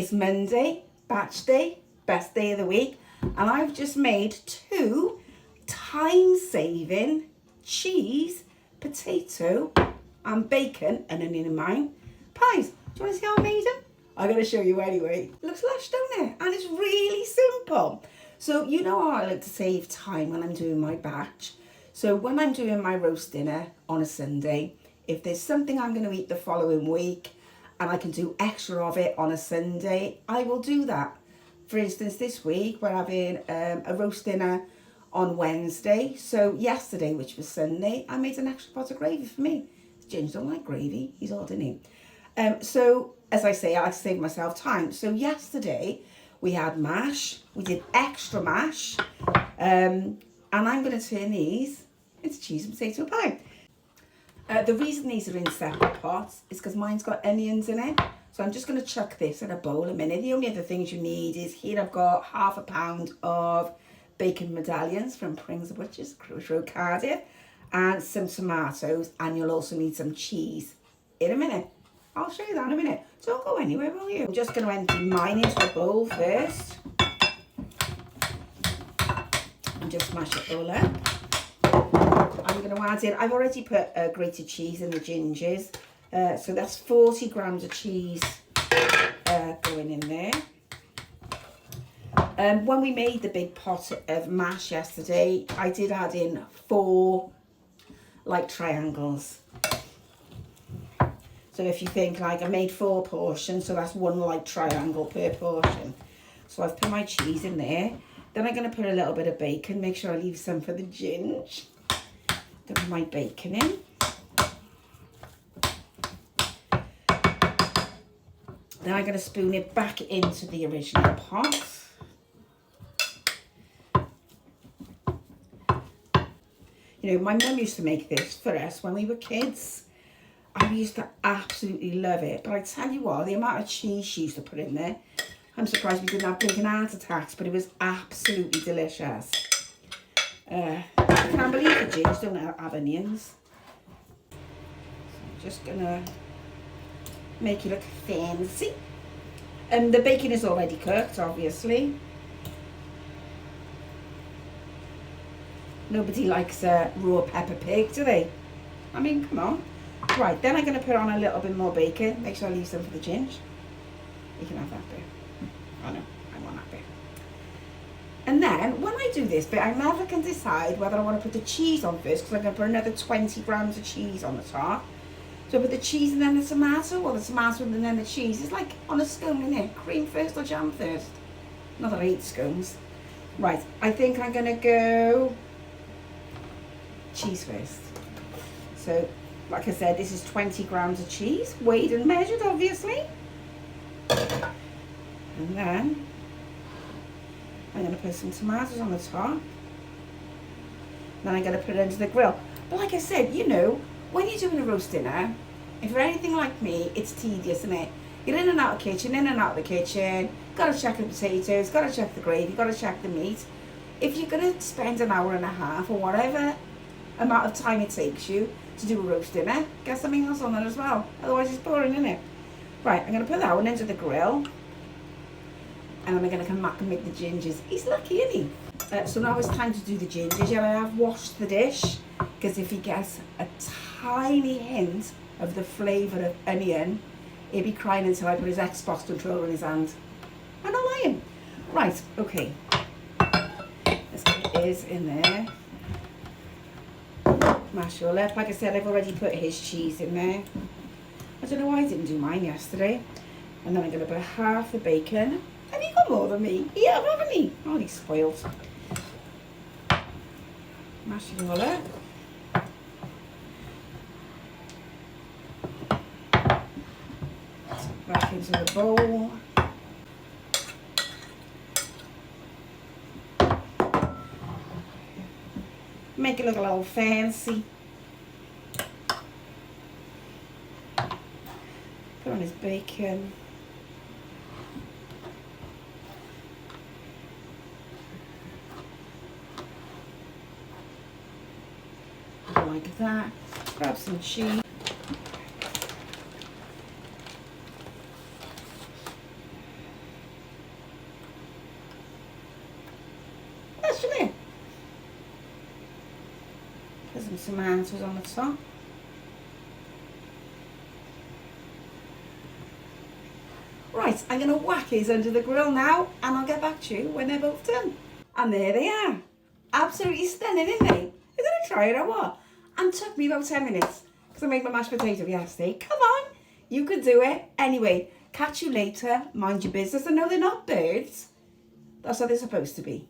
It's Monday, batch day, best day of the week, and I've just made 2 time-saving cheese, potato and bacon, and onion in mine, pies. Do you want to see how I made them? I'm going to show you anyway. Looks lush, don't it? And it's really simple. So you know how I like to save time when I'm doing my batch. So when I'm doing my roast dinner on a Sunday, if there's something I'm going to eat the following week and I can do extra of it on a Sunday, I will do that. For instance, this week we're having a roast dinner on Wednesday. So yesterday, which was Sunday, I made an extra pot of gravy for me. James don't like gravy, he's odd, isn't he? So as I say, I like to save myself time. So yesterday we had mash, we did extra mash, and I'm going to turn these into cheese and potato pie. The reason these are in separate pots is because mine's got onions in it. So I'm just going to chuck this in a bowl a minute. The only other things you need is, here I've got ½ a pound of bacon medallions from Pringles Butchers, Cruise Road, Cardiff, and some tomatoes, and you'll also need some cheese in a minute. I'll show you that in a minute. Don't go anywhere, will you? I'm just going to empty mine into a bowl first. And just mash it all up. I'm going to add in, I've already put grated cheese in the gingers. So that's 40 grams of cheese going in there. When we made the big pot of mash yesterday, I did add in 4 like triangles. So if you think like I made 4 portions, so that's 1 like triangle per portion. So I've put my cheese in there. Then I'm going to put a little bit of bacon, make sure I leave some for the ginge. Then put my bacon in. Then I'm going to spoon it back into the original pot. You know, my mum used to make this for us when we were kids. I used to absolutely love it. But I tell you what, the amount of cheese she used to put in there, I'm surprised we didn't have blinking heart attacks, but it was absolutely delicious. I can't believe the gins don't have onions. So I'm just going to make it look fancy. The bacon is already cooked, obviously. Nobody likes a raw pepper pig, do they? I mean, come on. Right, then I'm going to put on a little bit more bacon. Make sure I leave some for the ginge. You can have that bit. Oh no, I want that bit. And then, when I do this bit, I never can decide whether I want to put the cheese on first, because I'm going to put another 20 grams of cheese on the top. So I put the cheese and then the tomato, or the tomato and then the cheese. It's like on a scone, isn't it? Cream first or jam first? Not that I eat scones. Right, I think I'm going to go cheese first. So, like I said, this is 20 grams of cheese, weighed and measured, obviously. And then I'm going to put some tomatoes on the top. Then I'm going to put it into the grill. But like I said, you know, when you're doing a roast dinner, if you're anything like me, it's tedious, isn't it? You're in and out of the kitchen, in and out of the kitchen. Got to check the potatoes, got to check the gravy, got to check the meat. If you're going to spend an hour and a half or whatever amount of time it takes you to do a roast dinner, get something else on there as well. Otherwise it's boring, isn't it? Right, I'm going to put that one into the grill. And then I'm going to come back and make the gingers. He's lucky, isn't he? So now it's time to do the gingers. Yeah, I have washed the dish, because if he gets a tiny hint of the flavour of onion, he'll be crying until I put his Xbox controller in his hand. I'm not lying. Right, okay. Let's put his in there. Mash it all up. Like I said, I've already put his cheese in there. I don't know why I didn't do mine yesterday. And then I'm going to put half the bacon. Have you got more than me? Yeah, haven't you? Oh, he's spoiled. Mash it all up. Back into the bowl. Make it look a little fancy. Put on his bacon. Like that. Grab some cheese. isn't it? Put some tomatoes on the top. Right, I'm going to whack these under the grill now, and I'll get back to you when they're both done. And there they are. Absolutely stunning, isn't they? You're going to try it or what? And took me about 10 minutes, because I made my mashed potato yesterday. Come on, you can do it. Anyway, catch you later. Mind your business. I know they're not birds. That's how they're supposed to be.